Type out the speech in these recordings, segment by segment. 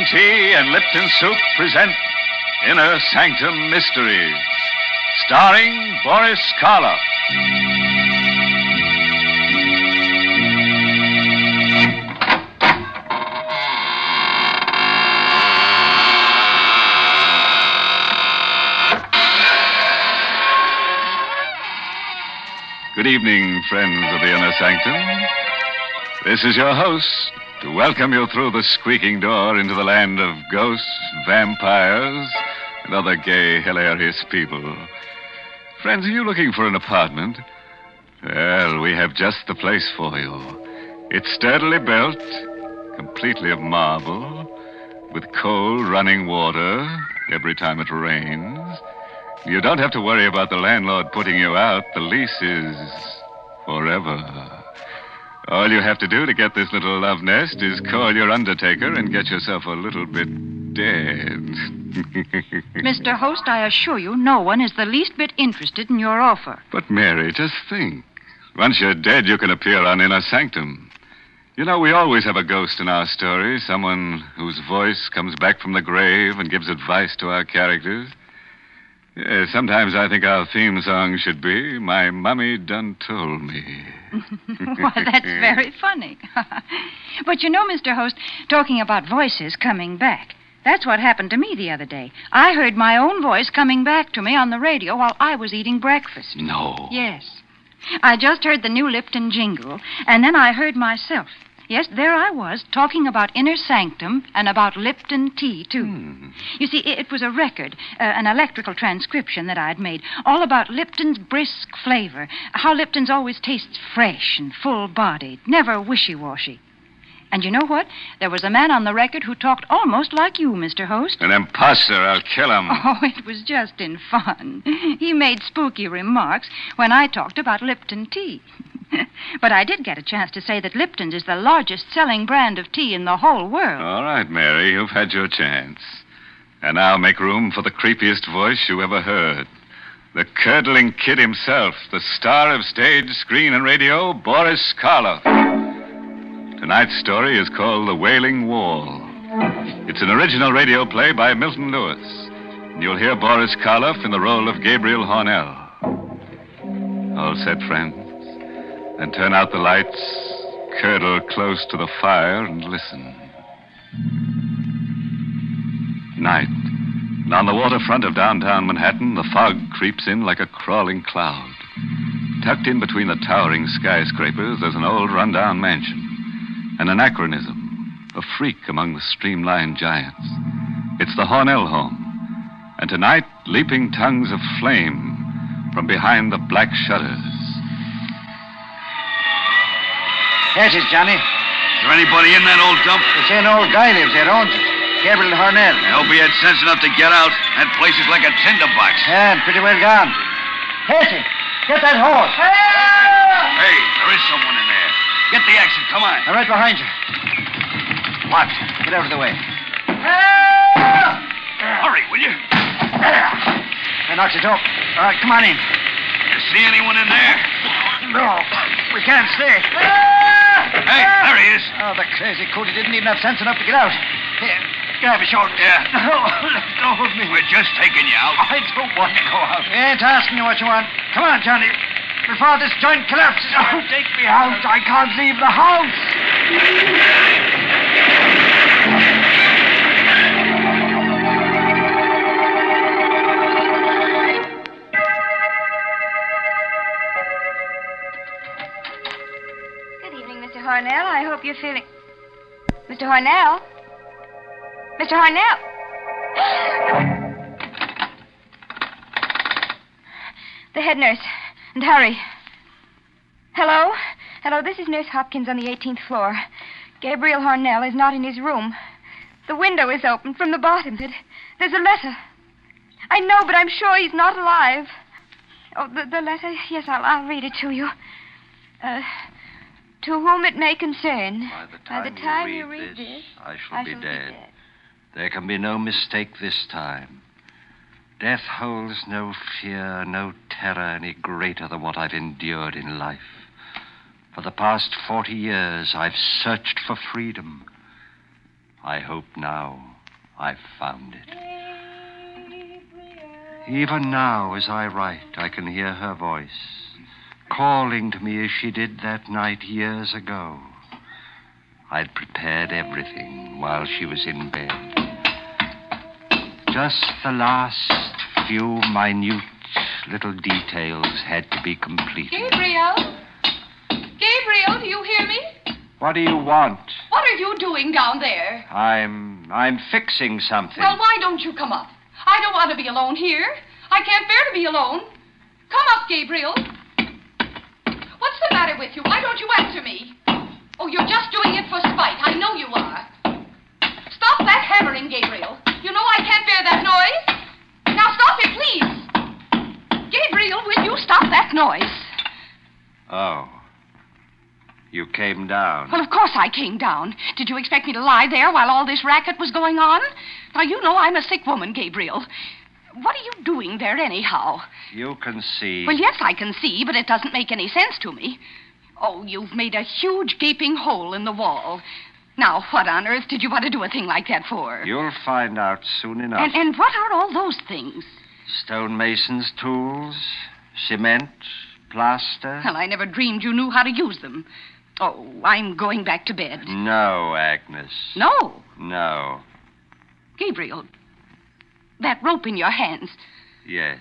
Lipton Tea and Lipton Soup present Inner Sanctum Mysteries, starring Boris Karloff. Good evening, friends of the Inner Sanctum. This is your host to welcome you through the squeaking door into the land of ghosts, vampires, and other gay, hilarious people. Friends, are you looking for an apartment? Well, we have just the place for you. It's sturdily built, completely of marble, with cold running water every time it rains. You don't have to worry about the landlord putting you out. The lease is forever. All you have to do to get this little love nest is call your undertaker and get yourself a little bit dead. Mr. Host, I assure you, no one is the least bit interested in your offer. But, Mary, just think. Once you're dead, you can appear on Inner Sanctum. You know, we always have a ghost in our stories, someone whose voice comes back from the grave and gives advice to our characters. Yeah, sometimes I think our theme song should be, My Mummy Done Told Me. Well, that's very funny. But you know, Mr. Host, talking about voices coming back, that's what happened to me the other day. I heard my own voice coming back to me on the radio while I was eating breakfast. No. Yes. I just heard the new Lipton jingle, and then I heard myself. Yes, there I was, talking about Inner Sanctum and about Lipton tea, too. You see, it was a record, an electrical transcription that I'd made, all about Lipton's brisk flavor, how Lipton's always tastes fresh and full-bodied, never wishy-washy. And you know what? There was a man on the record who talked almost like you, Mr. Host. An imposter. I'll kill him. Oh, it was just in fun. He made spooky remarks when I talked about Lipton tea. But I did get a chance to say that Lipton's is the largest selling brand of tea in the whole world. All right, Mary, you've had your chance. And now make room for the creepiest voice you ever heard. The curdling kid himself, the star of stage, screen, and radio, Boris Karloff. Tonight's story is called The Wailing Wall. It's an original radio play by Milton Lewis. And you'll hear Boris Karloff in the role of Gabriel Hornell. All set, friends? Then turn out the lights, curdle close to the fire, and listen. Night. And on the waterfront of downtown Manhattan, the fog creeps in like a crawling cloud. Tucked in between the towering skyscrapers, there's an old rundown mansion. An anachronism, a freak among the streamlined giants. It's the Hornell home. And tonight, leaping tongues of flame from behind the black shutters. Yes, it's Johnny. Is there anybody in that old dump? They say an old guy lives there, owns it. Gabriel Hornell. I hope he had sense enough to get out. That place is like a tinderbox. Yeah, and pretty well gone. Casey, get that horse. Hey, there is someone in there. Get the exit, come on. I'm right behind you. What? Get out of the way. Hurry, will you? I knocked it up. All right, come on in. You see anyone in there? No, we can't stay. Hey, there he is. Oh, the crazy coot. He didn't even have sense enough to get out. Here, grab his shoulder. Yeah. No, let go of me. We're just taking you out. I don't want to go out. We ain't asking you what you want. Come on, Johnny. Before this joint collapses. Oh, take me out. I can't leave the house. Good evening, Mr. Hornell. I hope you're feeling... Mr. Hornell? Mr. Hornell? The head nurse. And hurry. Hello? Hello, this is Nurse Hopkins on the 18th floor. Gabriel Hornell is not in his room. The window is open from the bottom. There's a letter. I know, but I'm sure he's not alive. Oh, the letter? Yes, I'll read it to you. To whom it may concern. By the time you read this, I shall be dead. There can be no mistake this time. Death holds no fear, no terror any greater than what I've endured in life. For the past 40 years, I've searched for freedom. I hope now I've found it. Even now, as I write, I can hear her voice, calling to me as she did that night years ago. I'd prepared everything while she was in bed. Just the last few minute little details had to be completed. Gabriel? Gabriel, do you hear me? What do you want? What are you doing down there? I'm fixing something. Well, why don't you come up? I don't want to be alone here. I can't bear to be alone. Come up, Gabriel. What's the matter with you? Why don't you answer me? Oh, you're just doing it for spite. I know you are. Stop that hammering, Gabriel. You know I can't bear that noise. Now stop it, please. Gabriel, will you stop that noise? Oh. You came down. Well, of course I came down. Did you expect me to lie there while all this racket was going on? Now, you know I'm a sick woman, Gabriel. What are you doing there anyhow? You can see. Well, yes, I can see, but it doesn't make any sense to me. Oh, you've made a huge gaping hole in the wall. Now, what on earth did you want to do a thing like that for? You'll find out soon enough. And what are all those things? Stonemason's tools, cement, plaster. Well, I never dreamed you knew how to use them. Oh, I'm going back to bed. No, Agnes. No? No. Gabriel, that rope in your hands. Yes.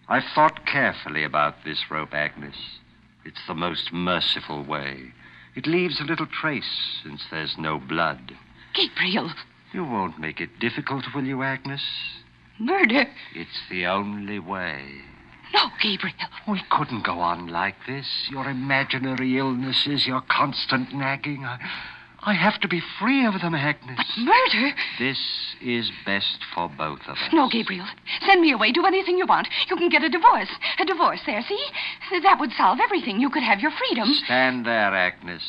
I've thought carefully about this rope, Agnes. It's the most merciful way. It leaves a little trace, since there's no blood. Gabriel. You won't make it difficult, will you, Agnes? Murder? It's the only way. No, Gabriel. We couldn't go on like this. Your imaginary illnesses, your constant nagging. I have to be free of them, Agnes. But murder? This is best for both of us. No, Gabriel. Send me away. Do anything you want. You can get a divorce. A divorce there, see? That would solve everything. You could have your freedom. Stand there, Agnes.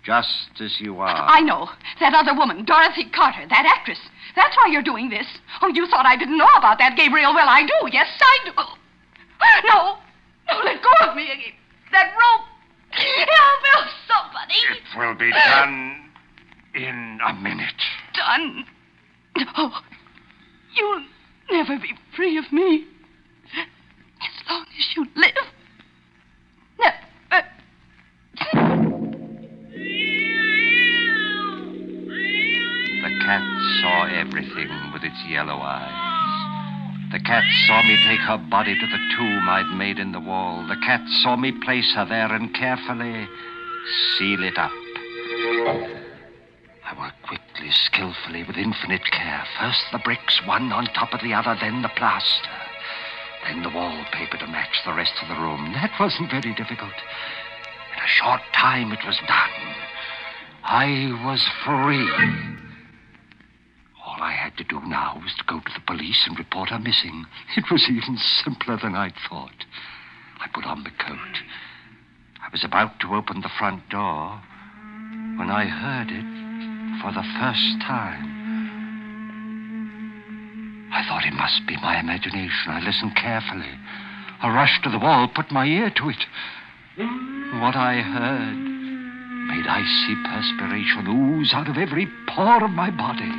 Just as you are. I know. That other woman, Dorothy Carter, that actress. That's why you're doing this. Oh, you thought I didn't know about that, Gabriel. Well, I do. Yes, I do. No. No, let go of me. That rope. Help, somebody. It will be done in a minute. Done? Oh, you'll never be free of me. As long as you live. Never. The cat saw everything with its yellow eyes. The cat saw me take her body to the tomb I'd made in the wall. The cat saw me place her there and carefully seal it up. I worked quickly, skillfully, with infinite care. First the bricks, one on top of the other, then the plaster. Then the wallpaper to match the rest of the room. That wasn't very difficult. In a short time it was done. I was free. All I had to do now was to go to the police and report her missing. It was even simpler than I'd thought. I put on the coat. I was about to open the front door when I heard it for the first time. I thought it must be my imagination. I listened carefully. I rushed to the wall, put my ear to it. What I heard made icy perspiration ooze out of every pore of my body.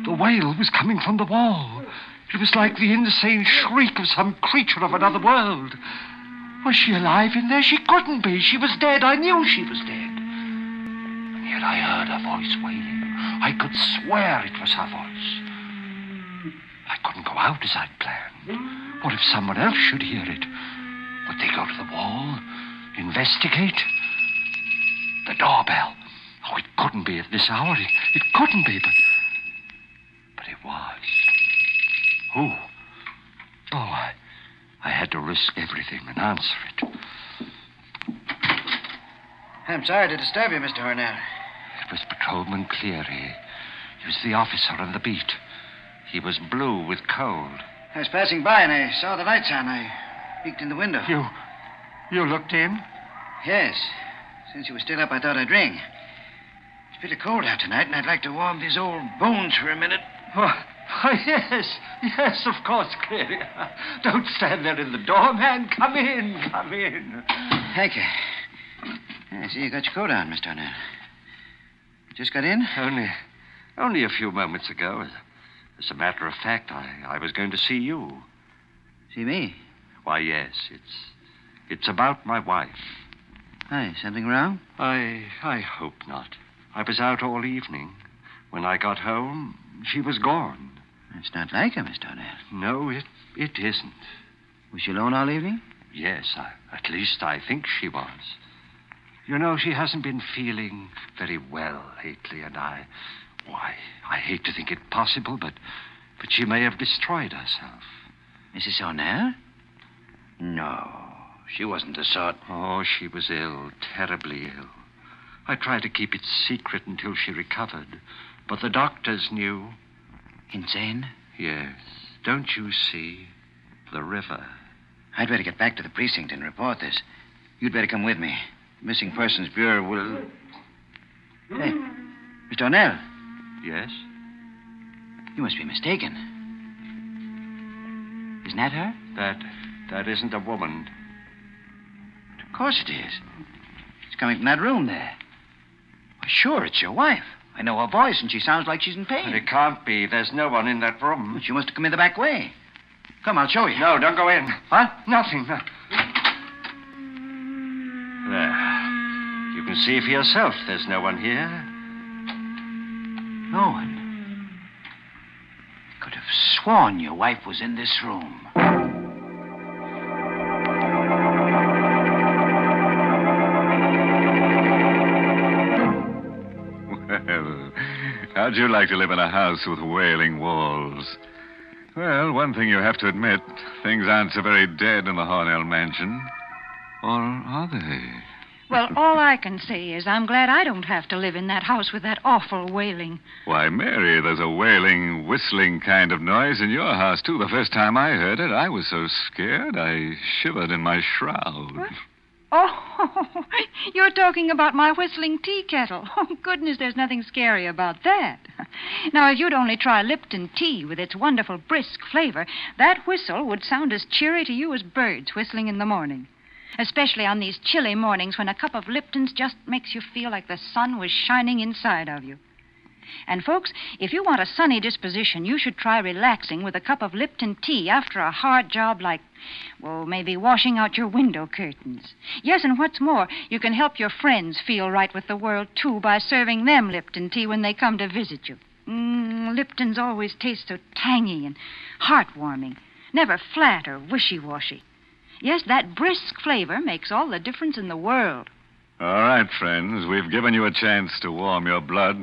The wail was coming from the wall. It was like the insane shriek of some creature of another world. Was she alive in there? She couldn't be. She was dead. I knew she was dead. And yet I heard her voice wailing. I could swear it was her voice. I couldn't go out as I'd planned. What if someone else should hear it? Would they go to the wall? Investigate? The doorbell. Oh, it couldn't be at this hour. It couldn't be, but it was. Who? Oh, I had to risk everything and answer it. I'm sorry to disturb you, Mr. Hornell. It was Patrolman Cleary. He was the officer on the beat. He was blue with cold. I was passing by and I saw the lights on. I peeked in the window. You looked in? Yes. Since you were still up, I thought I'd ring. It's pretty cold out tonight, and I'd like to warm these old bones for a minute. Oh, yes, of course, Cleary. Don't stand there in the door, man. Come in. Thank you. I see you got your coat on, Mr. Hornell. Just got in? Only a few moments ago. As a matter of fact, I was going to see you. See me? Why, yes. It's about my wife. Hi, something wrong? I hope not. I was out all evening. When I got home, she was gone. It's not like her, Miss Darnell. No, it isn't. Was she alone all evening? Yes, at least I think she was. You know, she hasn't been feeling very well lately, and I hate to think it possible, but she may have destroyed herself. Mrs. Darnell? No, she wasn't the sort. Oh, she was ill, terribly ill. I tried to keep it secret until she recovered, but the doctors knew. Insane? Yes. Don't you see? The river. I'd better get back to the precinct and report this. You'd better come with me. The Missing Persons Bureau will... Hey, Miss Darnell. Yes? You must be mistaken. Isn't that her? That isn't a woman. Of course it is. It's coming from that room there. Why, sure, it's your wife. I know her voice, and she sounds like she's in pain. But it can't be. There's no one in that room. But you must have come in the back way. Come, I'll show you. No, don't go in. What? Nothing. No. There. You can see for yourself there's no one here. No one? I could have sworn your wife was in this room. Well, how'd you like to live in a house with wailing walls? Well, one thing you have to admit, things aren't so very dead in the Hornell mansion. Or are they? Well, all I can say is I'm glad I don't have to live in that house with that awful wailing. Why, Mary, there's a wailing, whistling kind of noise in your house, too. The first time I heard it, I was so scared I shivered in my shroud. What? Oh, you're talking about my whistling tea kettle. Oh, goodness, there's nothing scary about that. Now, if you'd only try Lipton tea with its wonderful brisk flavor, that whistle would sound as cheery to you as birds whistling in the morning. Especially on these chilly mornings when a cup of Lipton's just makes you feel like the sun was shining inside of you. And, folks, if you want a sunny disposition, you should try relaxing with a cup of Lipton tea after a hard job like, well, maybe washing out your window curtains. Yes, and what's more, you can help your friends feel right with the world, too, by serving them Lipton tea when they come to visit you. Lipton's always taste so tangy and heartwarming, never flat or wishy-washy. Yes, that brisk flavor makes all the difference in the world. All right, friends, we've given you a chance to warm your blood.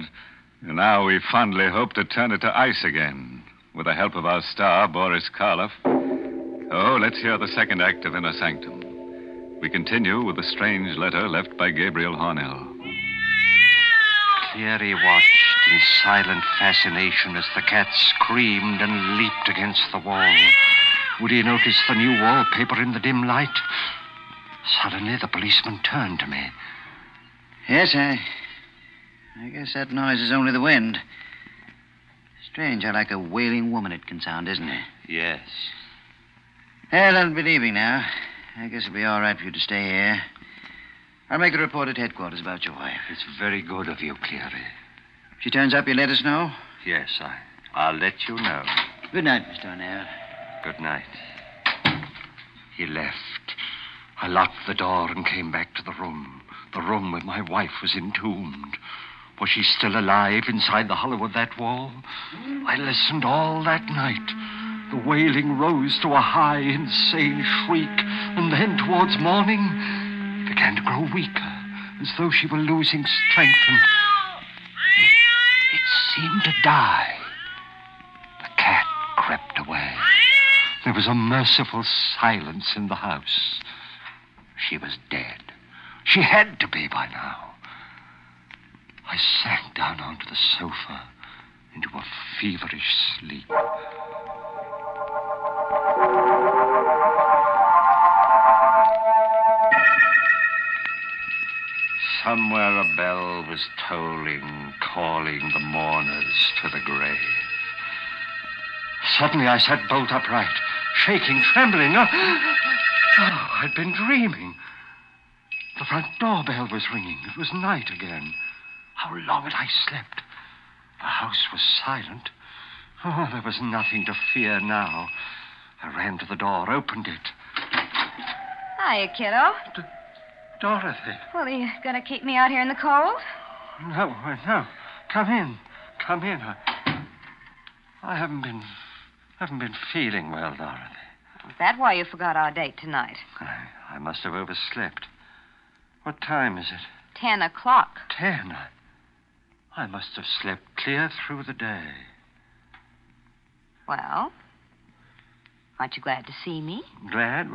And now we fondly hope to turn it to ice again, with the help of our star, Boris Karloff. Oh, let's hear the second act of Inner Sanctum. We continue with the strange letter left by Gabriel Hornell. Cleary watched in silent fascination as the cat screamed and leaped against the wall. Would he notice the new wallpaper in the dim light? Suddenly, the policeman turned to me. Yes, I guess that noise is only the wind. Strange how like a wailing woman it can sound, isn't it? Yes. Well, I'll be leaving now. I guess it'll be all right for you to stay here. I'll make a report at headquarters about your wife. It's very good of you, Cleary. If she turns up, you'll let us know? Yes, I'll let you know. Good night, Miss Darnell. Good night. He left. I locked the door and came back to the room where my wife was entombed. Was she still alive inside the hollow of that wall? I listened all that night. The wailing rose to a high, insane shriek, and then, towards morning, began to grow weaker, as though she were losing strength, and it seemed to die. The cat crept away. There was a merciful silence in the house. She was dead. She had to be by now. I sank down onto the sofa into a feverish sleep. Somewhere a bell was tolling, calling the mourners to the grave. Suddenly I sat bolt upright, shaking, trembling. Oh, I'd been dreaming. The front doorbell was ringing. It was night again. How long had I slept? The house was silent. Oh, there was nothing to fear now. I ran to the door, opened it. Hiya, kiddo. Dorothy. Well, are you going to keep me out here in the cold? No. Come in. I haven't been feeling well, Dorothy. Is that why you forgot our date tonight? I must have overslept. What time is it? 10 o'clock. 10. I must have slept clear through the day. Well, aren't you glad to see me? Glad?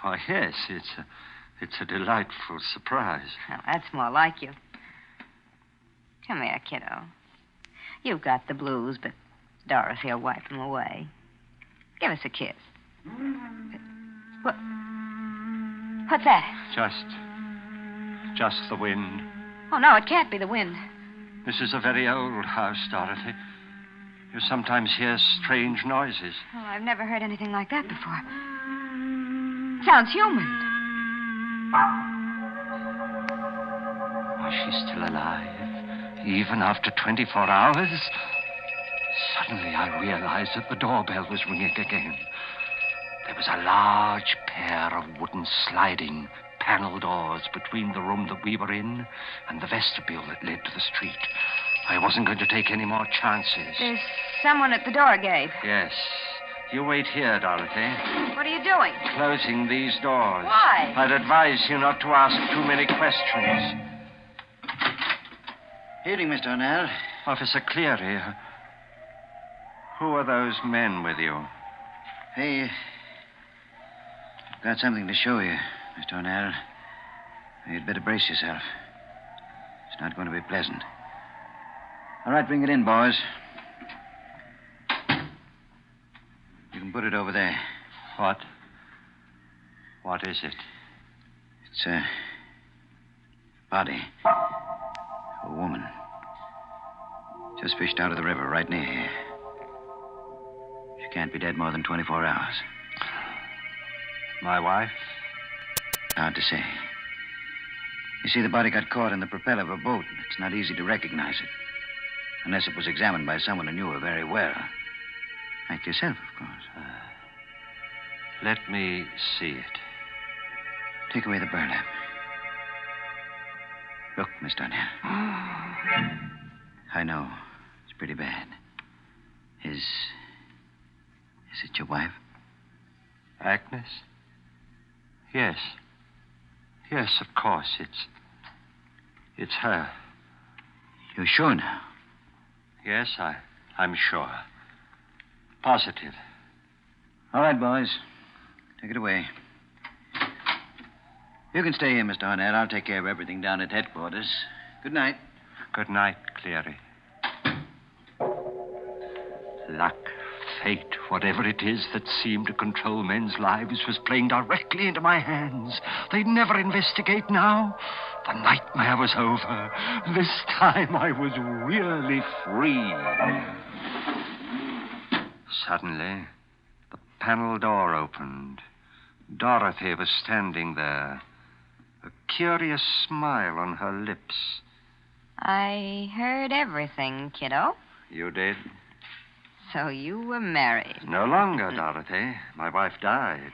Why, yes. It's a delightful surprise. Well, that's more like you. Come here, kiddo. You've got the blues, but Dorothy will wipe them away. Give us a kiss. What's that? Just the wind. Oh, no, it can't be the wind. This is a very old house, Dorothy. You sometimes hear strange noises. Oh, I've never heard anything like that before. Sounds human. Was she still alive, even after 24 hours? Suddenly I realized that the doorbell was ringing again. There was a large pair of wooden sliding panel doors between the room that we were in and the vestibule that led to the street. I wasn't going to take any more chances. There's someone at the door, Gabe. Yes. You wait here, Dorothy. What are you doing? Closing these doors. Why? I'd advise you not to ask too many questions. Evening, Mr. O'Neill. Officer Cleary, who are those men with you? Hey, I've got something to show you, Mr. O'Neill. You'd better brace yourself. It's not going to be pleasant. All right, bring it in, boys. You can put it over there. What? What is it? It's a body. A woman. Just fished out of the river right near here. She can't be dead more than 24 hours. My wife? Hard to say. You see, the body got caught in the propeller of a boat. It's not easy to recognize it. Unless it was examined by someone who knew her very well. Like yourself, of course. Let me see it. Take away the burlap. Look, Mr. O'Neill. I know. It's pretty bad. Is it your wife? Agnes? Yes. Yes, of course. It's her. You're sure now? Yes, I'm sure. Positive. All right, boys. Take it away. You can stay here, Mr. Arnett. I'll take care of everything down at headquarters. Good night. Good night, Cleary. Luck, fate, whatever it is that seemed to control men's lives was playing directly into my hands. They'd never investigate now. The nightmare was over. This time I was really free. Suddenly, the panel door opened. Dorothy was standing there, a curious smile on her lips. I heard everything, kiddo. You did? So you were married. No longer, Dorothy. My wife died.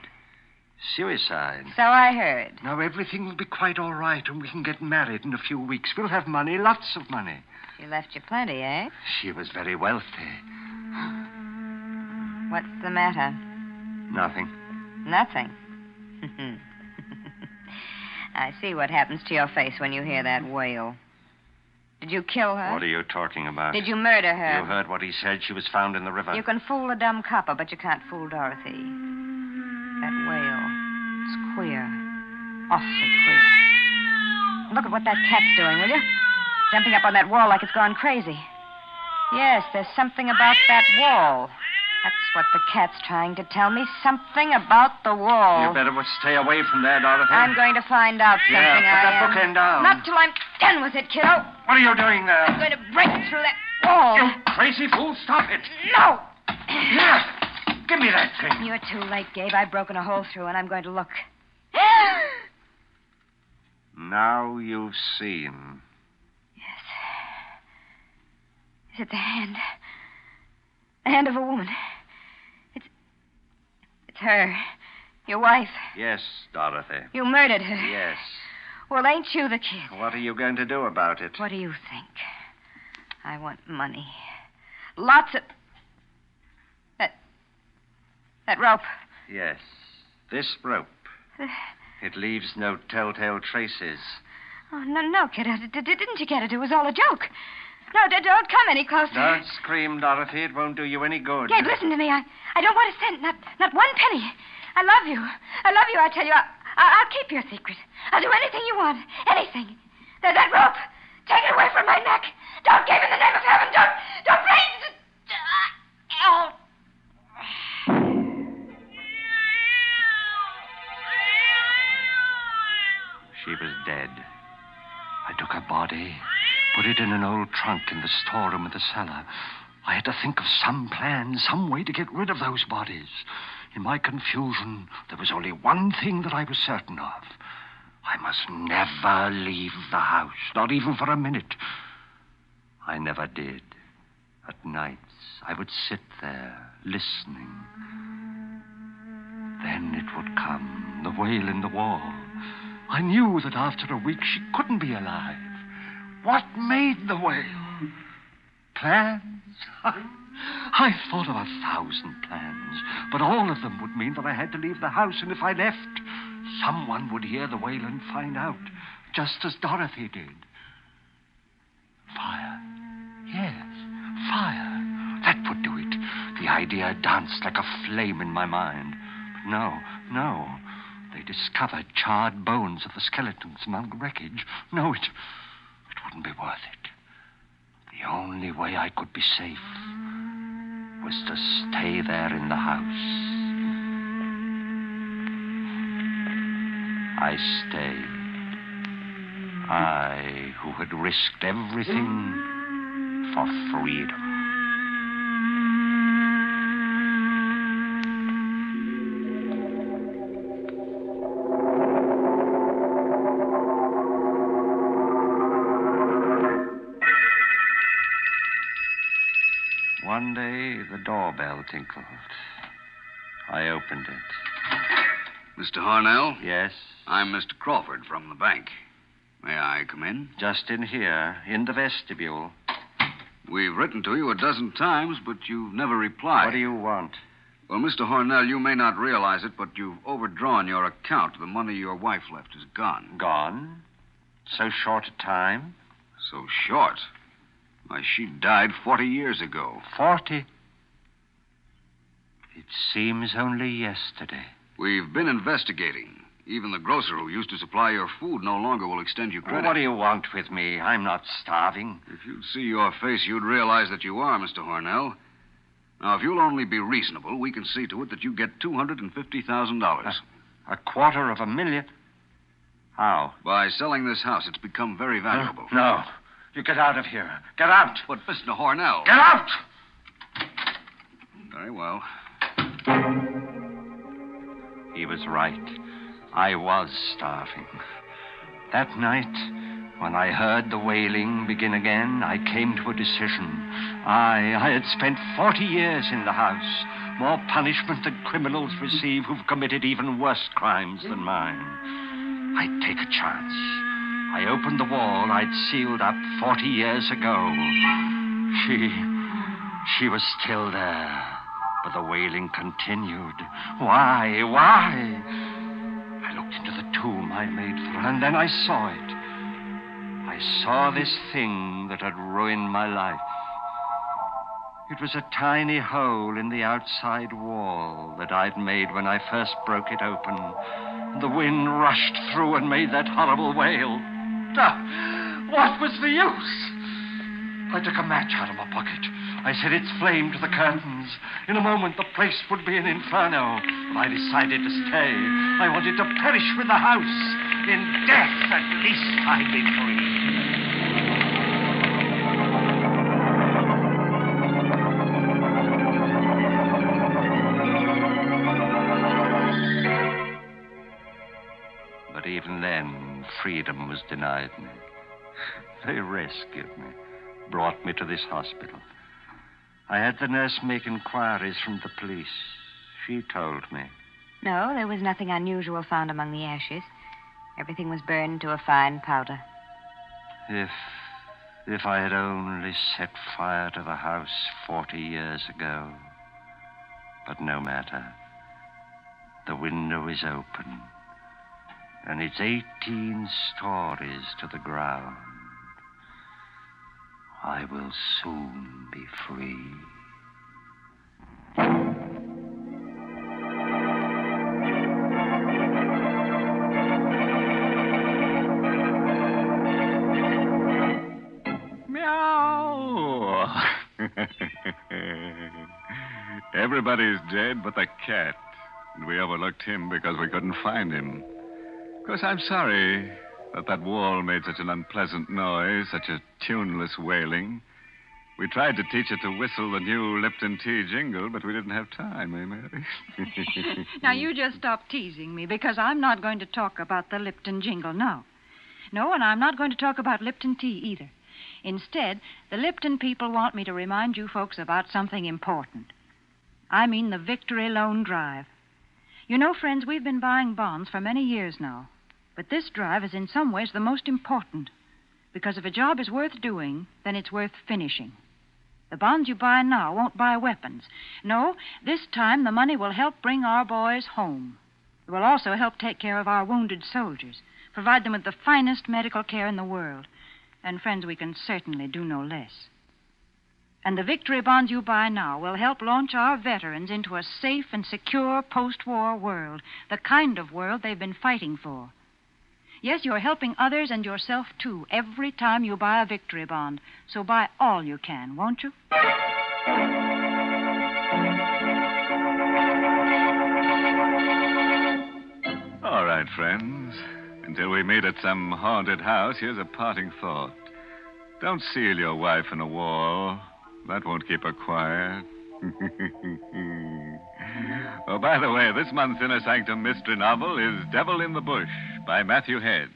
Suicide. So I heard. Now everything will be quite all right, and we can get married in a few weeks. We'll have money, lots of money. She left you plenty, eh? She was very wealthy. What's the matter? Nothing. Nothing. I see what happens to your face when you hear that wail. Did you kill her? What are you talking about? Did you murder her? You heard what he said. She was found in the river. You can fool a dumb copper, but you can't fool Dorothy. That wail. It's queer. Awfully queer. Look at what that cat's doing, will you? Jumping up on that wall like it's gone crazy. Yes, there's something about that wall. That's what the cat's trying to tell me. Something about the wall. You better stay away from there, Dorothy. I'm going to find out something. Put that bookend down. Not till I'm done with it, kiddo. What are you doing there? I'm going to break through that wall. You crazy fool, stop it. No! Here, give me that thing. You're too late, Gabe. I've broken a hole through, and I'm going to look. Now you've seen. Yes. It's a hand. The hand of a woman. It's her. Your wife. Yes, Dorothy. You murdered her. Yes. Well, ain't you the kid? What are you going to do about it? What do you think? I want money. Lots of... That rope. Yes. This rope. It leaves no telltale traces. Oh, no, kid. Didn't you get it? It was all a joke. No, don't come any closer. Don't scream, Dorothy. It won't do you any good. Gabe, listen to me. I don't want a cent, not one penny. I love you. I love you, I tell you. I'll keep your secret. I'll do anything you want. Anything. That rope. Take it away from my neck. Don't, Gabe, in the name of heaven. Don't please. Oh. She was dead. I took her body, put it in an old trunk in the storeroom of the cellar. I had to think of some plan, some way to get rid of those bodies. In my confusion, there was only one thing that I was certain of. I must never leave the house, not even for a minute. I never did. At nights, I would sit there, listening. Then it would come, the wail in the wall. I knew that after a week she couldn't be alive. What made the wail? Plans? I thought of 1,000 plans, but all of them would mean that I had to leave the house, and if I left, someone would hear the wail and find out, just as Dorothy did. Fire. Yes, fire. That would do it. The idea danced like a flame in my mind. But no. They discovered charred bones of the skeletons among the wreckage. No, it wouldn't be worth it. The only way I could be safe was to stay there in the house. I stayed. I, who had risked everything for freedom. One day, the doorbell tinkled. I opened it. Mr. Harnell? Yes? I'm Mr. Crawford from the bank. May I come in? Just in here, in the vestibule. We've written to you 12 times, but you've never replied. What do you want? Well, Mr. Harnell, you may not realize it, but you've overdrawn your account. The money your wife left is gone. Gone? So short a time? So short? Why, she died 40 years ago. 40? It seems only yesterday. We've been investigating. Even the grocer who used to supply your food no longer will extend you credit. What do you want with me? I'm not starving. If you'd see your face, you'd realize that you are, Mr. Harnell. Now, if you'll only be reasonable, we can see to it that you get $250,000. $250,000? How? By selling this house. It's become very valuable. No. You get out of here. Get out. But, Mr. Harnell... Get out! Very well. He was right. I was starving. That night, when I heard the wailing begin again, I came to a decision. I had spent 40 years in the house. More punishment than criminals receive who've committed even worse crimes than mine. I'd take a chance. I opened the wall I'd sealed up 40 years ago. She was still there, but the wailing continued. Why? I looked into the tomb I'd made for her, and then I saw it. I saw this thing that had ruined my life. It was a tiny hole in the outside wall that I'd made when I first broke it open. The wind rushed through and made that horrible wail. What was the use? I took a match out of my pocket. I set its flame to the curtains. In a moment, the place would be an inferno. But I decided to stay. I wanted to perish with the house. In death, at least I'd be free. But even then, freedom was denied me. They rescued me. brought me to this hospital. I had the nurse make inquiries from the police. She told me. No, there was nothing unusual found among the ashes. Everything was burned to a fine powder. If I had only set fire to the house 40 years ago. But no matter. The window is open, and it's 18 stories to the ground. I will soon be free. Meow. Everybody's dead but the cat. And we overlooked him because we couldn't find him. Of course, I'm sorry that wall made such an unpleasant noise, such a tuneless wailing. We tried to teach it to whistle the new Lipton tea jingle, but we didn't have time, eh, Mary? Now, you just stop teasing me, because I'm not going to talk about the Lipton jingle now. No, and I'm not going to talk about Lipton tea either. Instead, the Lipton people want me to remind you folks about something important. I mean the Victory Loan Drive. You know, friends, we've been buying bonds for many years now. But this drive is in some ways the most important. Because if a job is worth doing, then it's worth finishing. The bonds you buy now won't buy weapons. No, this time the money will help bring our boys home. It will also help take care of our wounded soldiers, provide them with the finest medical care in the world. And, friends, we can certainly do no less. And the victory bonds you buy now will help launch our veterans into a safe and secure post-war world, the kind of world they've been fighting for. Yes, you're helping others and yourself, too, every time you buy a victory bond. So buy all you can, won't you? All right, friends. Until we meet at some haunted house, here's a parting thought. Don't seal your wife in a wall. That won't keep her quiet. Oh, by the way, this month's Inner Sanctum mystery novel is Devil in the Bush by Matthew Head.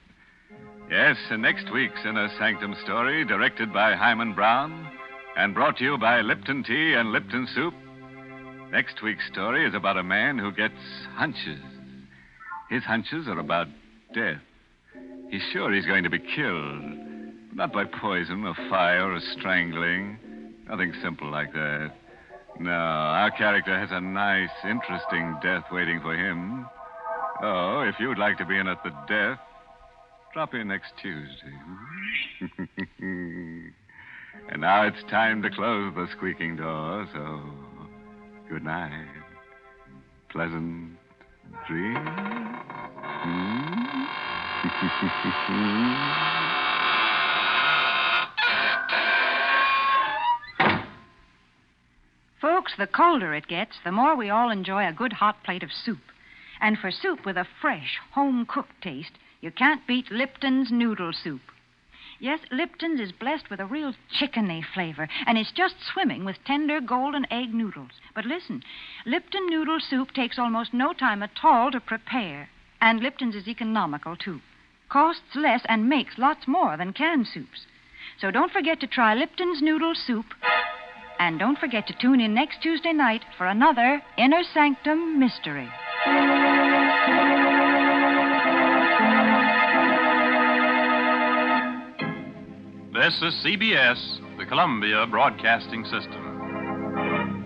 Yes, and next week's Inner Sanctum story, directed by Hyman Brown and brought to you by Lipton Tea and Lipton Soup. Next week's story is about a man who gets hunches. His hunches are about death. He's sure he's going to be killed. Not by poison or fire or strangling. Nothing simple like that. No, our character has a nice, interesting death waiting for him. Oh, if you'd like to be in at the death, drop in next Tuesday. And now it's time to close the squeaking door, so good night. Pleasant dreams. Folks, the colder it gets, the more we all enjoy a good hot plate of soup. And for soup with a fresh, home-cooked taste, you can't beat Lipton's noodle soup. Yes, Lipton's is blessed with a real chickeny flavor, and it's just swimming with tender golden egg noodles. But listen, Lipton noodle soup takes almost no time at all to prepare. And Lipton's is economical, too. Costs less and makes lots more than canned soups. So don't forget to try Lipton's noodle soup. And don't forget to tune in next Tuesday night for another Inner Sanctum mystery. This is CBS, the Columbia Broadcasting System.